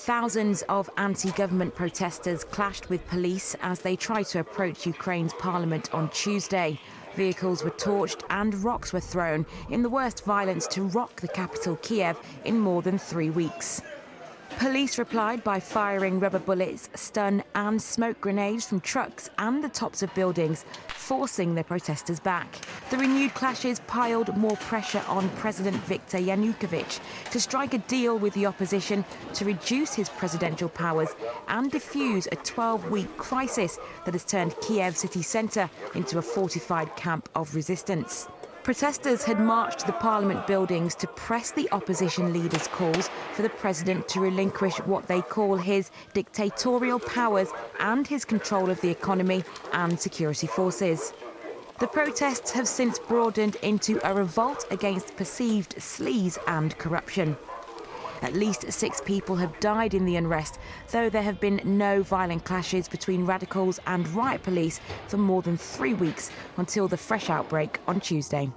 Thousands of anti-government protesters clashed with police as they tried to approach Ukraine's parliament on Tuesday. Vehicles were torched and rocks were thrown in the worst violence to rock the capital, Kiev, in more than 3 weeks. Police replied by firing rubber bullets, stun and smoke grenades from trucks and the tops of buildings, forcing the protesters back. The renewed clashes piled more pressure on President Viktor Yanukovych to strike a deal with the opposition to reduce his presidential powers and defuse a 12-week crisis that has turned Kiev city centre into a fortified camp of resistance. Protesters had marched to the parliament buildings to press the opposition leader's calls for the president to relinquish what they call his dictatorial powers and his control of the economy and security forces. The protests have since broadened into a revolt against perceived sleaze and corruption. At least 6 people have died in the unrest, though there have been no violent clashes between radicals and riot police for more than 3 weeks until the fresh outbreak on Tuesday.